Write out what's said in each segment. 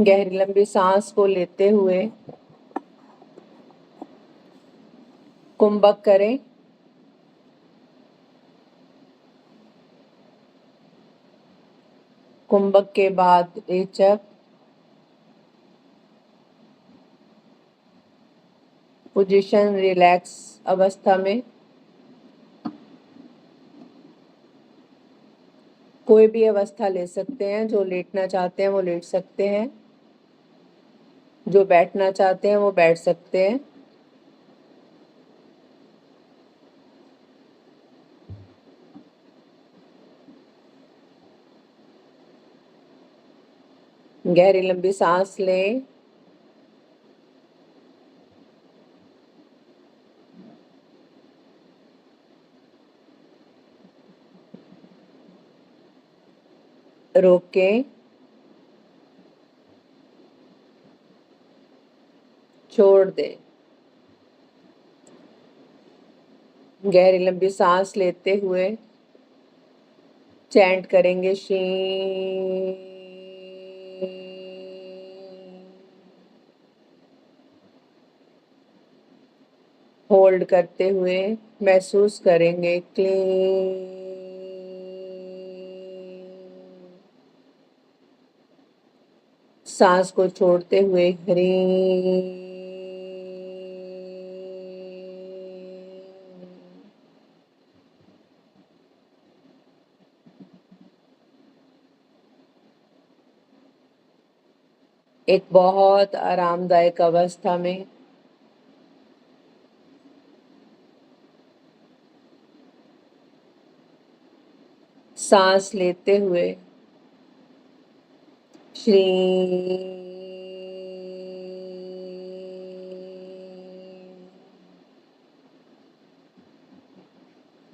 गहरी लंबी सांस को लेते हुए कुंभक करें। कुंभक के बाद रेचक, पोजीशन रिलैक्स अवस्था में। कोई भी अवस्था ले सकते हैं। जो लेटना चाहते हैं वो लेट सकते हैं, जो बैठना चाहते हैं वो बैठ सकते हैं। गहरी लंबी सांस लें। रोकें, छोड़ दें। गहरी लंबी सांस लेते हुए चैंट करेंगे शी। होल्ड करते हुए महसूस करेंगे क्लीन। सांस को छोड़ते हुए हरी। एक बहुत आरामदायक अवस्था में सांस लेते हुए श्री।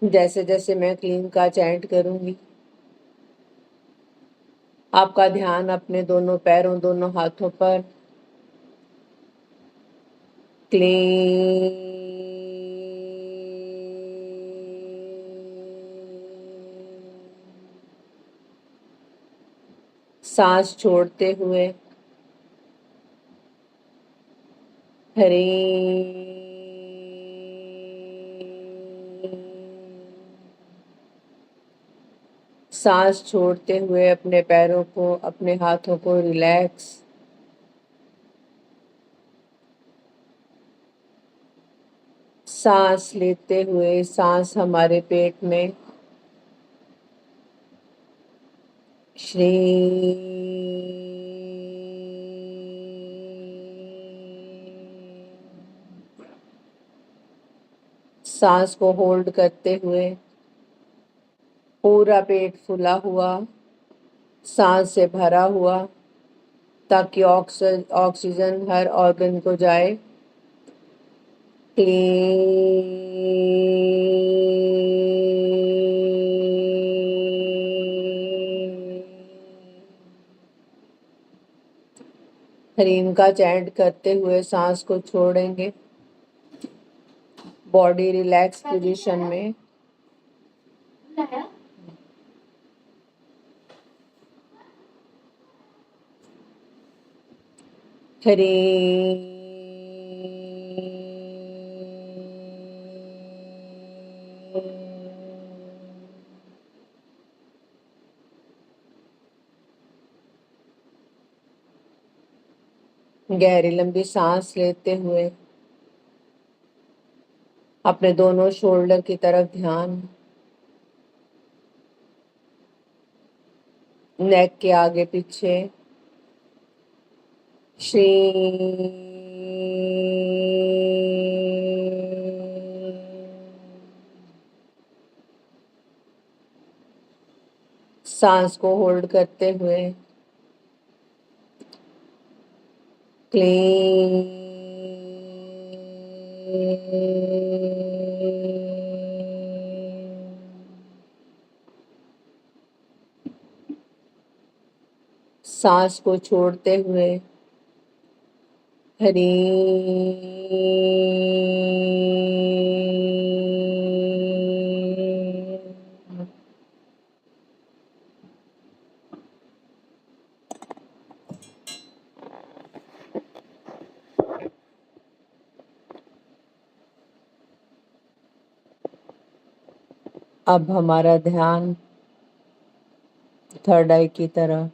जैसे जैसे मैं क्लीन का चैंट करूंगी, आपका ध्यान अपने दोनों पैरों, दोनों हाथों पर क्लीन। सांस छोड़ते हुए हरे। सांस छोड़ते हुए अपने पैरों को, अपने हाथों को रिलैक्स। सांस लेते हुए सांस हमारे पेट में श्री। सांस को होल्ड करते हुए पूरा पेट फूला हुआ, सांस से भरा हुआ, ताकि ऑक्सीजन हर ऑर्गन को जाए। हरीम का चैंट करते हुए सांस को छोड़ेंगे। बॉडी रिलैक्स पोजीशन में हरी। गहरी लंबी सांस लेते हुए अपने दोनों शोल्डर की तरफ ध्यान, नेक के आगे पीछे श्री। सांस को होल्ड करते हुए क्लीन। सांस को छोड़ते हुए हरी। अब हमारा ध्यान थर्ड आई की तरह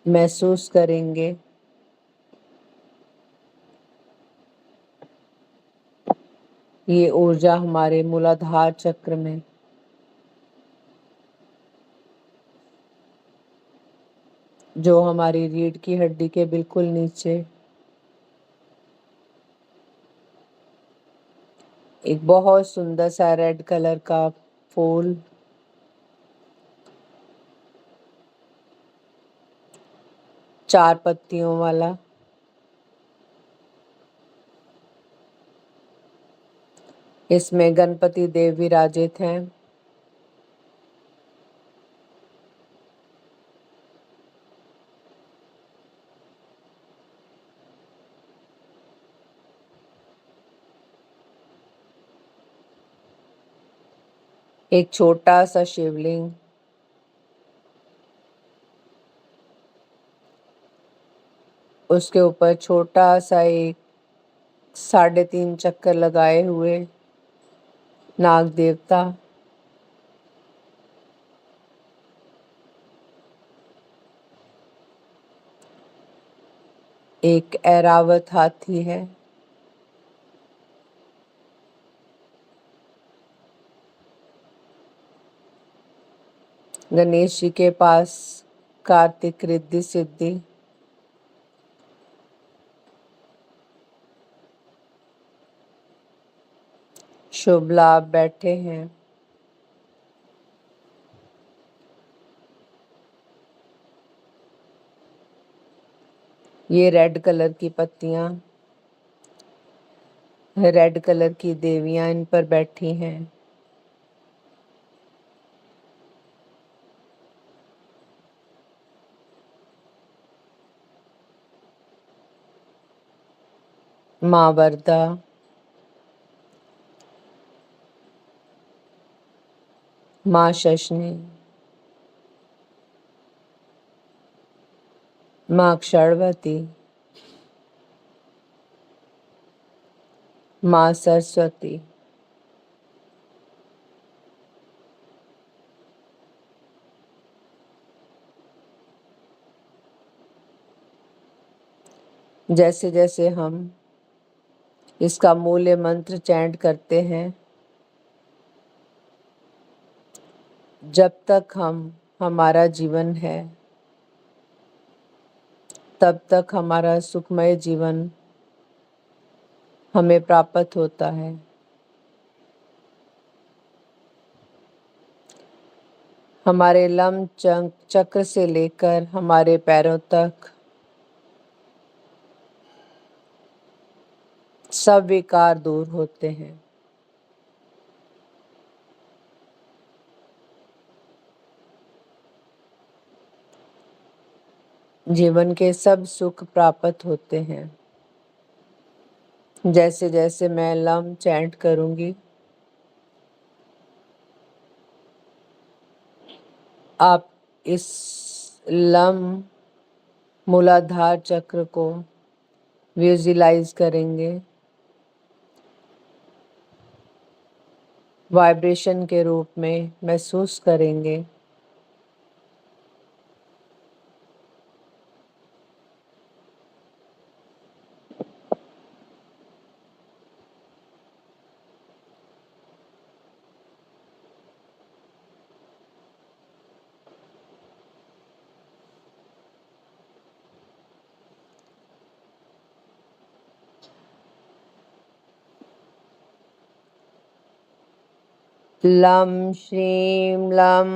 महसूस करेंगे। ये ऊर्जा हमारे मूलाधार चक्र में जो हमारी रीढ़ की हड्डी के बिल्कुल नीचे एक बहुत सुंदर सा रेड कलर का फूल 4 पत्तियों वाला इसमें गणपति देव विराजित हैं। एक छोटा सा शिवलिंग उसके ऊपर छोटा सा एक 3.5 चक्कर लगाए हुए नाग देवता, एक ऐरावत हाथी है, गणेश जी के पास कार्तिक रिद्धि सिद्धि, शुभ लाभ बैठे हैं। ये रेड कलर की पत्तियां, रेड कलर की देवियां इन पर बैठी हैं। माँ वरदा, माँ शशनी, माँ क्षणवती, माँ सरस्वती, जैसे जैसे हम इसका मूल्य मंत्र चैंट करते हैं, जब तक हमारा जीवन है तब तक हमारा सुखमय जीवन हमें प्राप्त होता है। हमारे लम चक्र से लेकर हमारे पैरों तक सब विकार दूर होते हैं। जीवन के सब सुख प्राप्त होते हैं। जैसे जैसे मैं लम चैंट करूंगी, आप इस लम मूलाधार चक्र को विजुअलाइज करेंगे, वाइब्रेशन के रूप में महसूस करेंगे। लम श्रीं लम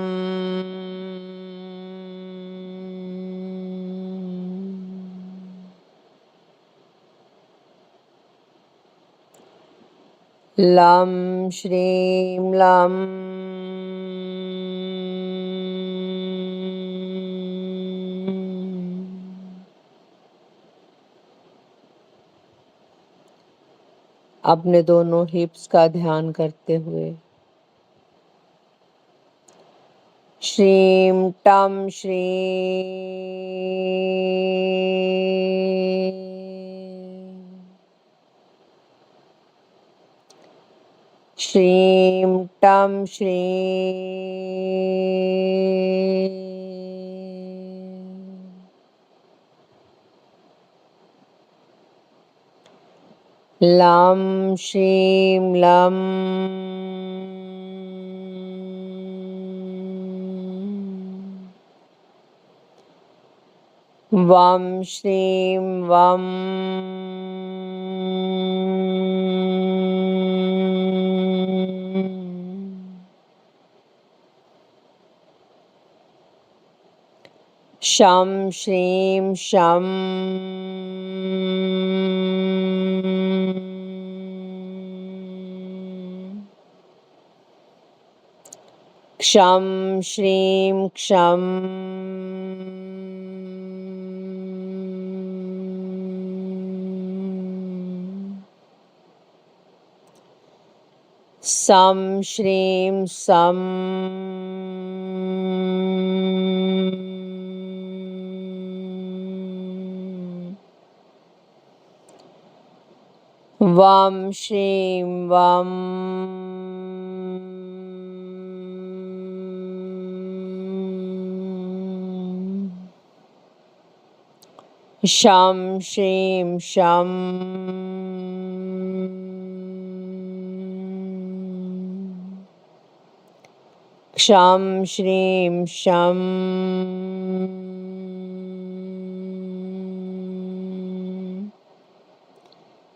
लम श्रीं लम अपने दोनों हिप्स का ध्यान करते हुए श्रीं टम श्रीं श्रीं टं श्रीं लं श्रीं लं वं श्रीं वं शं श्रीं शं क्षं श्रीं क्षं सं श्रीं सं वं श्रीं वं शं श्रीं शं क्षं श्रीं शं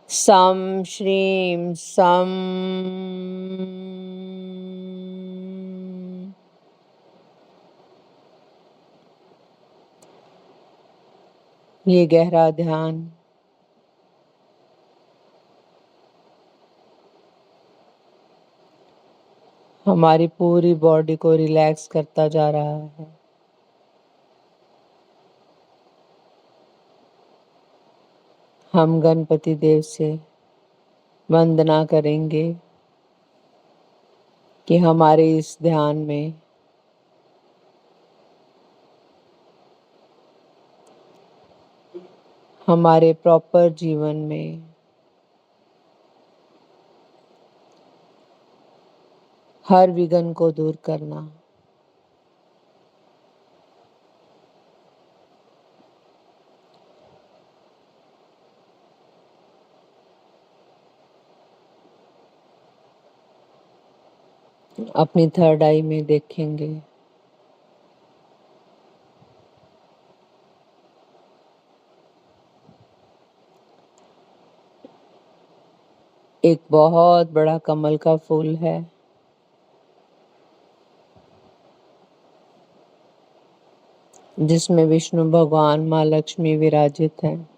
सं श्रीं सं ये गहरा ध्यान हमारी पूरी बॉडी को रिलैक्स करता जा रहा है। हम गणपति देव से वंदना करेंगे कि हमारे इस ध्यान में हमारे प्रॉपर जीवन में हर विघ्न को दूर करना, अपनी थर्ड आई में देखेंगे। एक बहुत बड़ा कमल का फूल है, जिसमें विष्णु भगवान माँ लक्ष्मी विराजित हैं।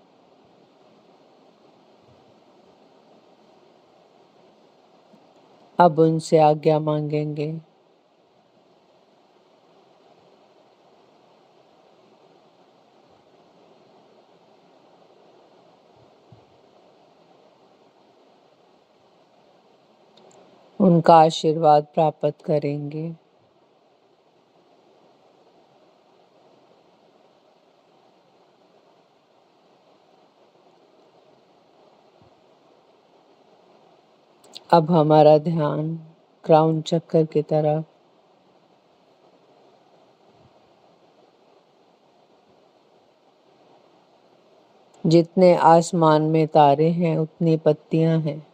अब उनसे आज्ञा मांगेंगे। उनका आशीर्वाद प्राप्त करेंगे। अब हमारा ध्यान क्राउन चक्र की तरफ, जितने आसमान में तारे हैं उतनी पत्तियां हैं।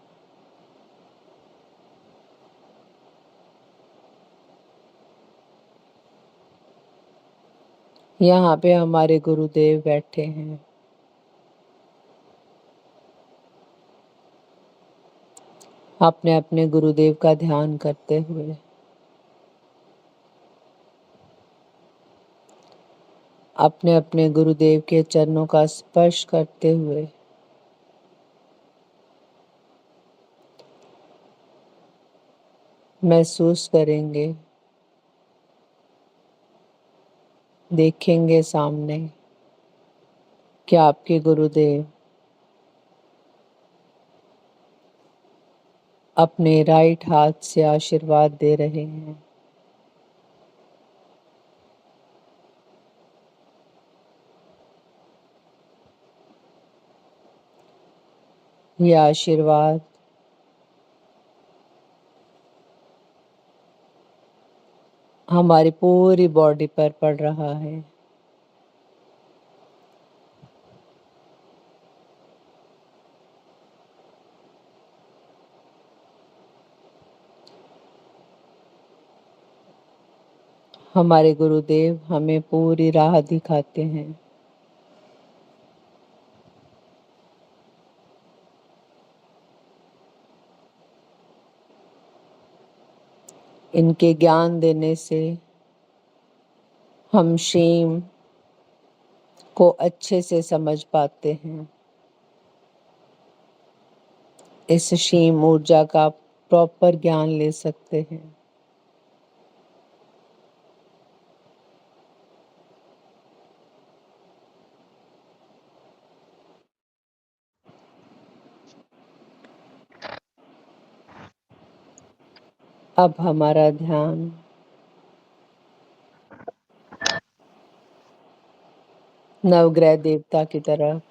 यहाँ पे हमारे गुरुदेव बैठे हैं। अपने अपने गुरुदेव का ध्यान करते हुए अपने अपने गुरुदेव के चरणों का स्पर्श करते हुए महसूस करेंगे, देखेंगे सामने कि आपके गुरुदेव अपने राइट हाथ से आशीर्वाद दे रहे हैं। यह आशीर्वाद हमारी पूरी बॉडी पर पड़ रहा है। हमारे गुरुदेव हमें पूरी राह दिखाते हैं। इनके ज्ञान देने से हम शेम को अच्छे से समझ पाते हैं। इस शेम ऊर्जा का प्रॉपर ज्ञान ले सकते हैं। अब हमारा ध्यान नवग्रह देवता की तरफ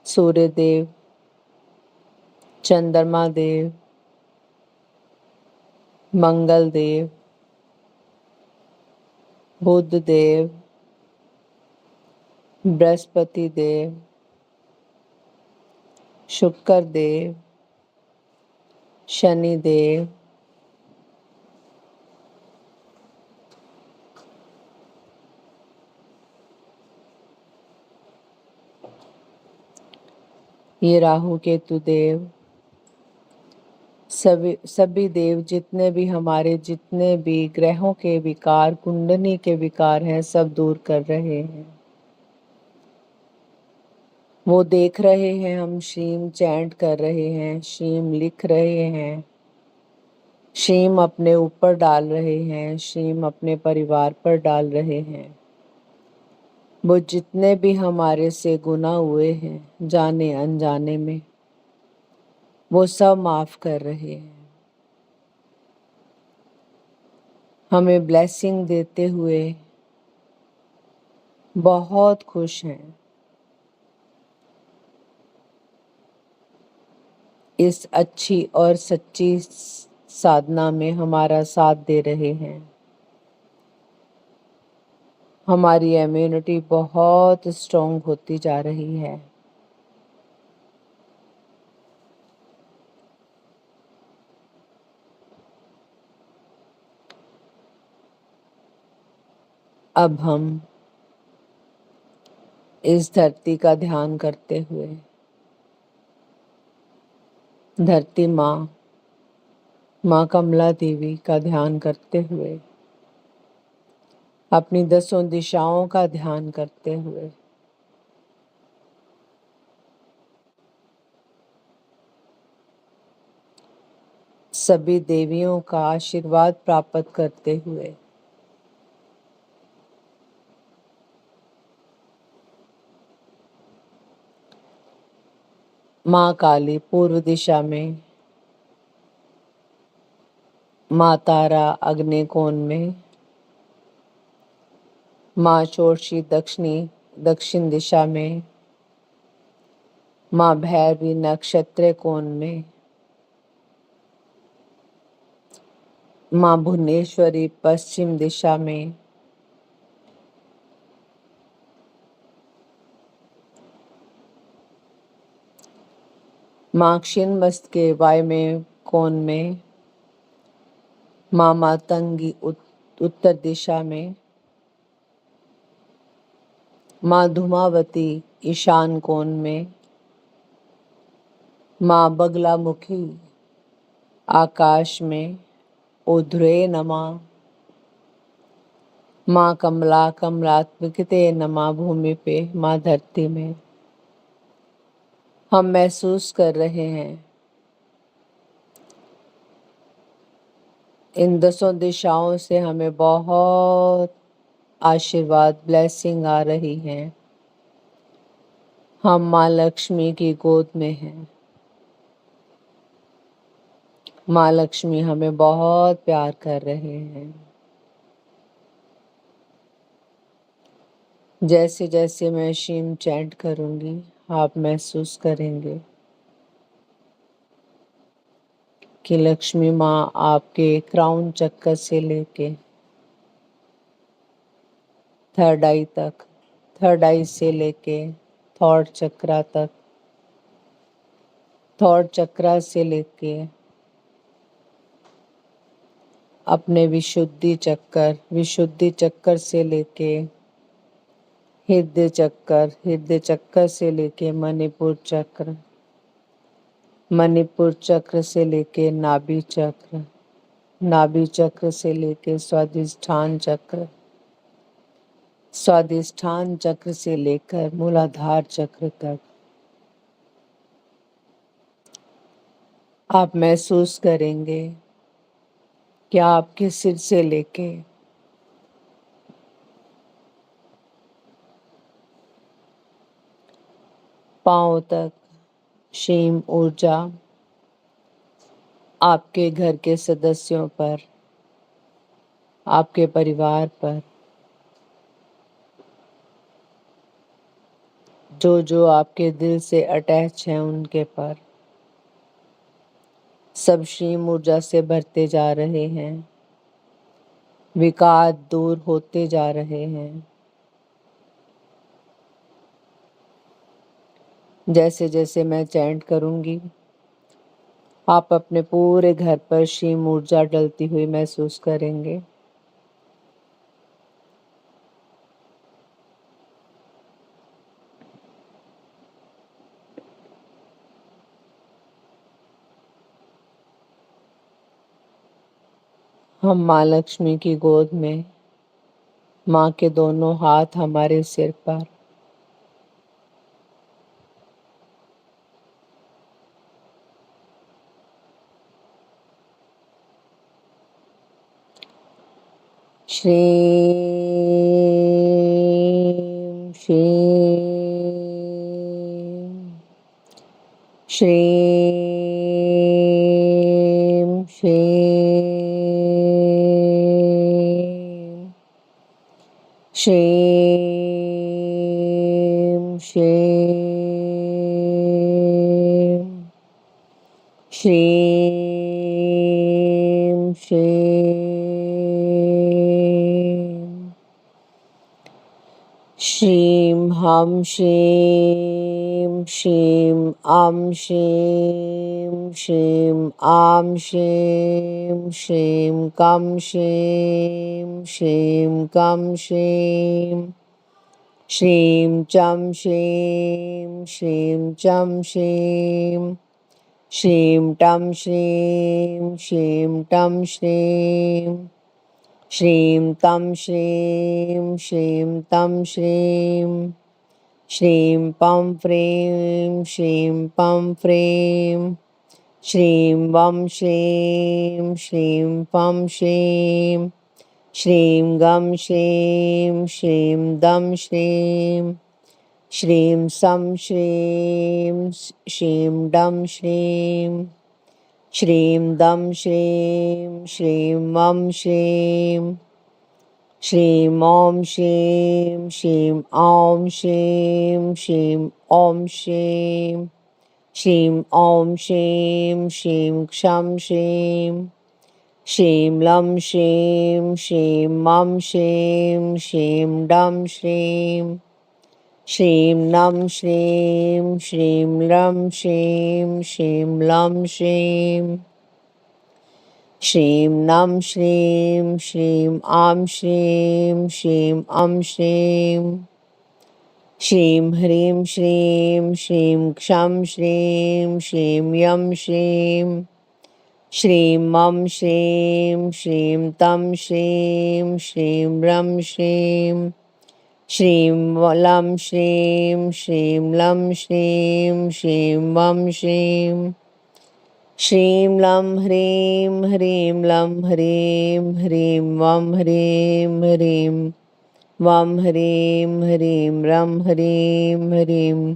सूर्य देव, चंद्रमा देव, मंगल देव, बुध देव, बृहस्पति देव, शुक्र देव, शनि देव, ये राहु केतु देव, सभी देव जितने भी ग्रहों के विकार, कुंडली के विकार हैं, सब दूर कर रहे हैं। वो देख रहे हैं, हम श्रीम चैंट कर रहे हैं, श्रीम लिख रहे हैं, श्रीम अपने ऊपर डाल रहे हैं, श्रीम अपने परिवार पर डाल रहे हैं। वो जितने भी हमारे से गुनाह हुए हैं जाने अनजाने में, वो सब माफ कर रहे हैं। हमें ब्लेसिंग देते हुए बहुत खुश हैं। इस अच्छी और सच्ची साधना में हमारा साथ दे रहे हैं। हमारी इम्यूनिटी बहुत स्ट्रॉन्ग होती जा रही है। अब हम इस धरती का ध्यान करते हुए धरती माँ कमला देवी का ध्यान करते हुए, अपनी 10 दिशाओं का ध्यान करते हुए सभी देवियों का आशीर्वाद प्राप्त करते हुए माँ काली पूर्व दिशा में, माँ तारा अग्नि कोण में, माँ शोरशी दक्षिण दिशा में, माँ भैरवी नक्षत्र कोण में, माँ भुवनेश्वरी पश्चिम दिशा में, माँ क्षीणमस्तके वायव्य कोण में, माँ मातंगी उत्तर दिशा में, माँ धूमावती ईशान कोण में, माँ बगलामुखी आकाश में, ऊर्ध्वे नमः, माँ कमलात्मकते नमः भूमि पे, माँ धरती में। हम महसूस कर रहे हैं इन 10 दिशाओं से हमें बहुत आशीर्वाद ब्लेसिंग आ रही हैं। हम माँ लक्ष्मी की गोद में हैं। माँ लक्ष्मी हमें बहुत प्यार कर रहे हैं। जैसे जैसे मैं शिव चैंट करूंगी, आप महसूस करेंगे कि लक्ष्मी माँ आपके क्राउन चक्कर से लेके थर्ड आई तक, थर्ड आई से लेके थॉट चक्रा तक, थॉट चक्रा से लेके अपने विशुद्धि चक्कर से लेके हृदय चक्कर से लेके मणिपुर चक्र से लेके नाभि चक्र से लेके स्वादिष्ठान चक्र से लेकर मूलाधार चक्र तक आप महसूस करेंगे कि आपके सिर से लेके पांव तक शिव ऊर्जा आपके घर के सदस्यों पर, आपके परिवार पर, जो जो आपके दिल से अटैच हैं उनके पर सब शिव ऊर्जा से भरते जा रहे हैं। विकार दूर होते जा रहे हैं। जैसे जैसे मैं चैंट करूंगी, आप अपने पूरे घर पर शिव ऊर्जा डलती हुई महसूस करेंगे। हम माँ लक्ष्मी की गोद में, माँ के दोनों हाथ हमारे सिर पर, श्रीं श्रीं श्रीं श्रीं श्रीं श्रीं श्रीं हम श्रीं श्रीं आम श्रीं श्रीं आम श्रीं श्रीं कम श्रीं श्रीं कम श्रीं श्रीं चम श्रीं श्रीं चम श्रीं श्रीं टम श्रीं श्रीं टम श्रीं श्रीं तम श्रीं श्रीं तम श्रीं श्रीं पं फ्रीं श्रीं पं फ्रीं श्रीं वं श्रीं श्रीं पं श्रीं श्रीं गं श्रीं श्रीं दं श्रीं श्रीं सं श्रीं श्रीं डं श्रीं श्रीं दं श्रीं श्रीं वं श्रीं श्रीं ॐ श्रीं श्रीं ॐ श्रीं श्रीं ॐ श्रीं श्रीं ॐ श्रीं श्रीं क्षं श्रीं श्रीं लं श्रीं श्रीं मं श्रीं श्रीं डं श्रीं श्रीं नं श्रीं श्रीं लं श्रीं श्रीं लं श्रीं श्रीं नं श्रीं श्रीं आं श्रीं श्रीं अं श्रीं श्रीं ह्रीं श्रीं श्रीं क्षं श्रीं श्रीं यं श्रीं श्रीं मं श्रीं श्रीं तं श्रीं श्रीं रं श्रीं श्रीं लं श्रीं श्रीं लं श्रीं श्रीं वं श्रीं श्रीं लं ह्रीं ह्रीं लं ह्रीं ह्रीं वं ह्रीं ह्रीं वं ह्रीं ह्रीं रं ह्रीं ह्रीं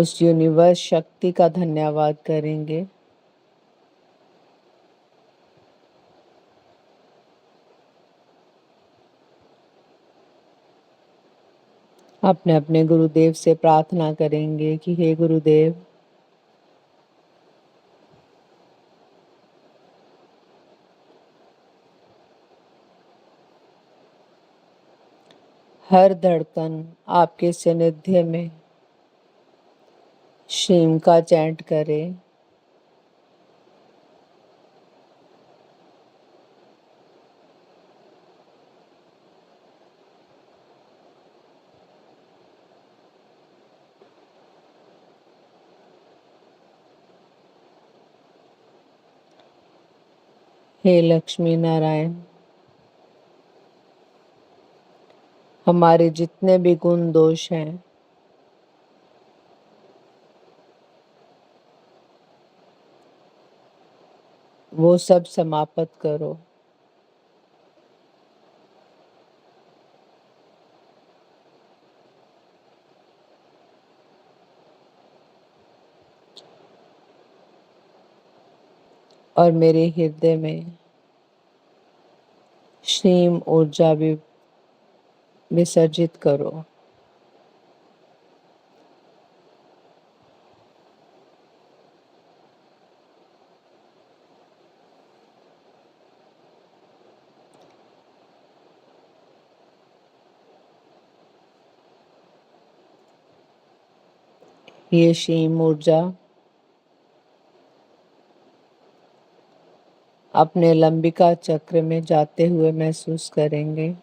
उस यूनिवर्स शक्ति का धन्यवाद करेंगे। अपने अपने गुरुदेव से प्रार्थना करेंगे कि हे गुरुदेव, हर धड़कन आपके सानिध्य में शिव का चैंट करे। हे लक्ष्मी नारायण, हमारे जितने भी गुण दोष हैं वो सब समाप्त करो। और मेरे हृदय में शिव ऊर्जा भी विसर्जित करो। ये शिव ऊर्जा अपने लंबिका चक्र में जाते हुए महसूस करेंगे।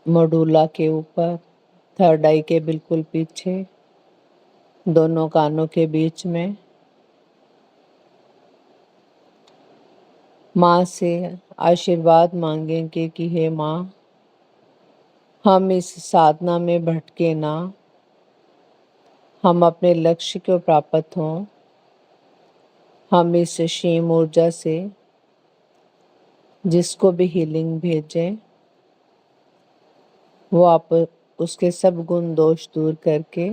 मडूला के ऊपर, थर्ड आई के बिल्कुल पीछे, दोनों कानों के बीच में। माँ से आशीर्वाद मांगेंगे कि हे माँ, हम इस साधना में भटके ना, हम अपने लक्ष्य को प्राप्त हों। हम इस शिव ऊर्जा से जिसको भी हीलिंग भेजें, वो आप उसके सब गुण दोष दूर करके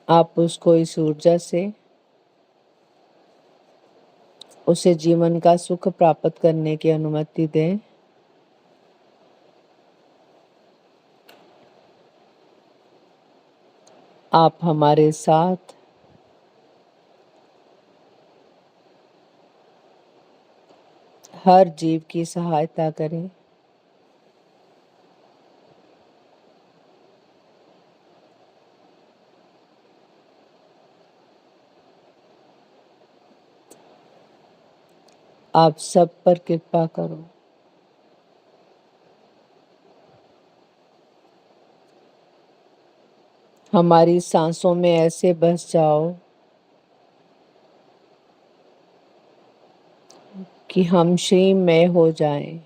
आप उसको इस ऊर्जा से उसे जीवन का सुख प्राप्त करने की अनुमति दें। आप हमारे साथ हर जीव की सहायता करें। आप सब पर कृपा करो। हमारी सांसों में ऐसे बस जाओ कि हम श्रीमय हो जाएं।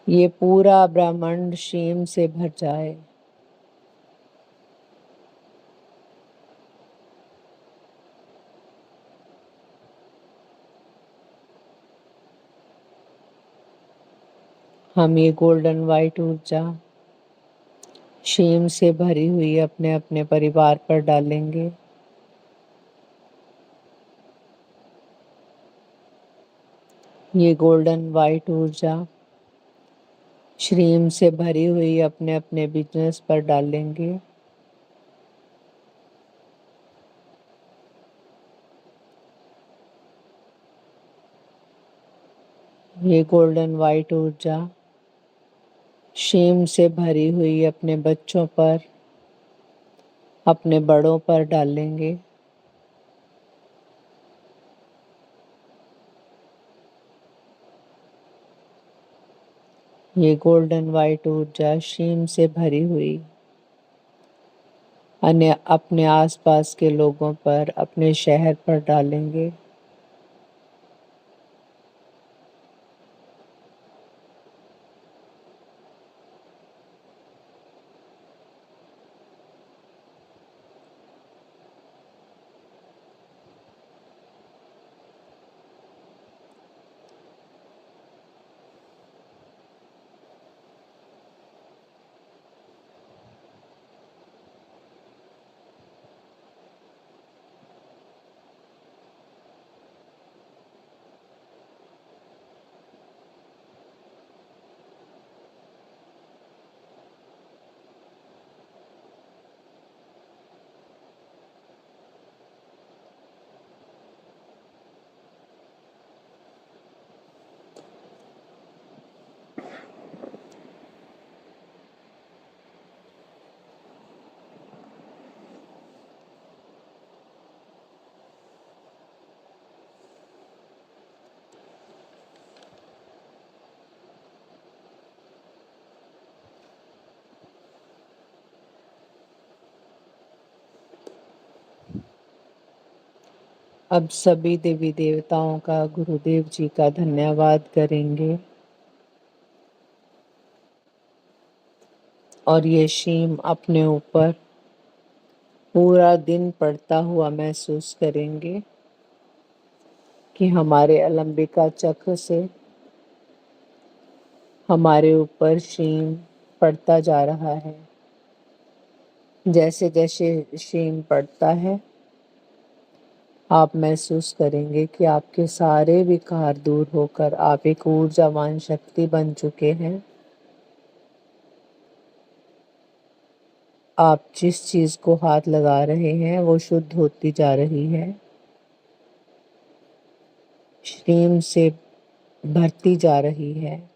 ये पूरा ब्रह्मांड शिव से भर जाए। हम ये गोल्डन वाइट ऊर्जा शिव से भरी हुई अपने अपने परिवार पर डालेंगे। ये गोल्डन वाइट ऊर्जा श्रीम से भरी हुई अपने अपने बिजनेस पर डालेंगे। ये गोल्डन वाइट ऊर्जा शिव से भरी हुई अपने बच्चों पर, अपने बड़ों पर डालेंगे। ये गोल्डन वाइट ऊर्जा शिव से भरी हुई अन्य अपने आसपास के लोगों पर, अपने शहर पर डालेंगे। अब सभी देवी देवताओं का, गुरुदेव जी का धन्यवाद करेंगे और ये शीम अपने ऊपर पूरा दिन पड़ता हुआ महसूस करेंगे कि हमारे अलंबिका चक्र से हमारे ऊपर शीम पड़ता जा रहा है। जैसे जैसे शीम पड़ता है आप महसूस करेंगे कि आपके सारे विकार दूर होकर आप एक ऊर्जावान शक्ति बन चुके हैं। आप जिस चीज को हाथ लगा रहे हैं वो शुद्ध होती जा रही है, शीम से भरती जा रही है।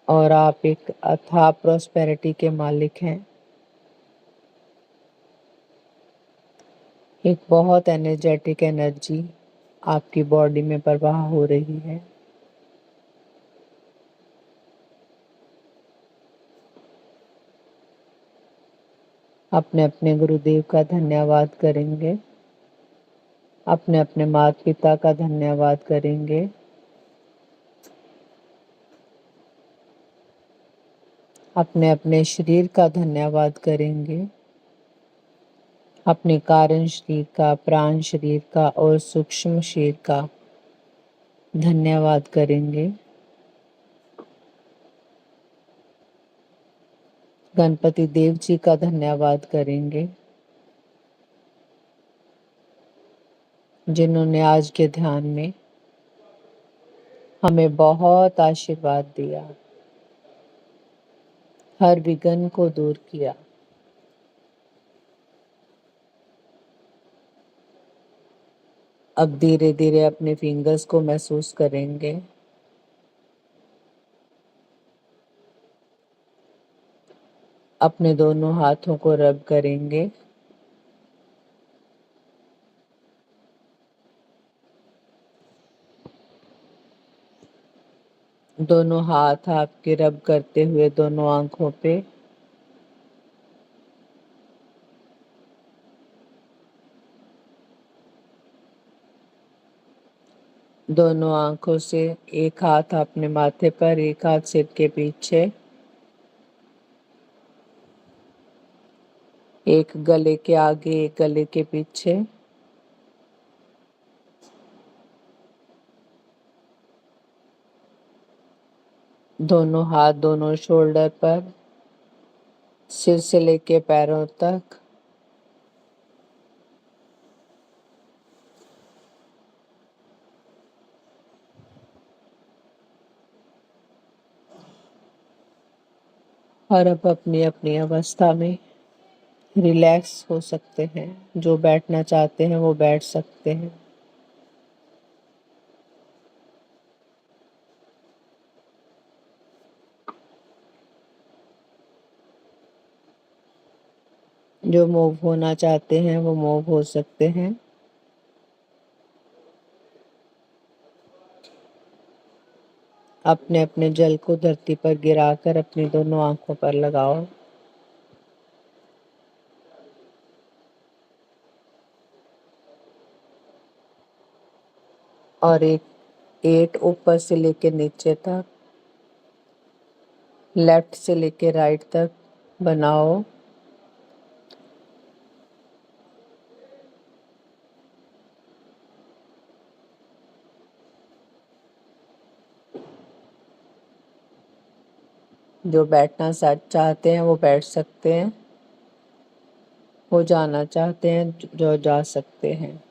और आप एक अथाह प्रॉस्पेरिटी के मालिक हैं। एक बहुत एनर्जेटिक एनर्जी आपकी बॉडी में प्रवाह हो रही है। अपने अपने गुरुदेव का धन्यवाद करेंगे, अपने अपने माता पिता का धन्यवाद करेंगे, अपने अपने शरीर का धन्यवाद करेंगे, अपने कारण शरीर का, प्राण शरीर का और सूक्ष्म शरीर का धन्यवाद करेंगे। गणपति देव जी का धन्यवाद करेंगे जिन्होंने आज के ध्यान में हमें बहुत आशीर्वाद दिया, हर विघ्न को दूर किया। अब धीरे धीरे अपने फिंगर्स को महसूस करेंगे। अपने दोनों हाथों को रब करेंगे। दोनों हाथ आपके रब करते हुए दोनों आंखों पे दोनों आंखों से एक हाथ अपने माथे पर, एक हाथ सिर के पीछे, एक गले के आगे, एक गले के पीछे। दोनों हाथ दोनों शोल्डर पर, सिर से लेके पैरों तक। और अब अपनी अपनी अवस्था में रिलैक्स हो सकते हैं। जो बैठना चाहते हैं वो बैठ सकते हैं। जो मूव होना चाहते हैं वो मूव हो सकते हैं। अपने अपने जल को धरती पर गिराकर अपनी दोनों आंखों पर लगाओ। और एक 8 ऊपर से लेके नीचे तक, लेफ्ट से लेके राइट तक बनाओ। जो बैठना चाहते हैं वो बैठ सकते हैं, वो जाना चाहते हैं जो जा सकते हैं।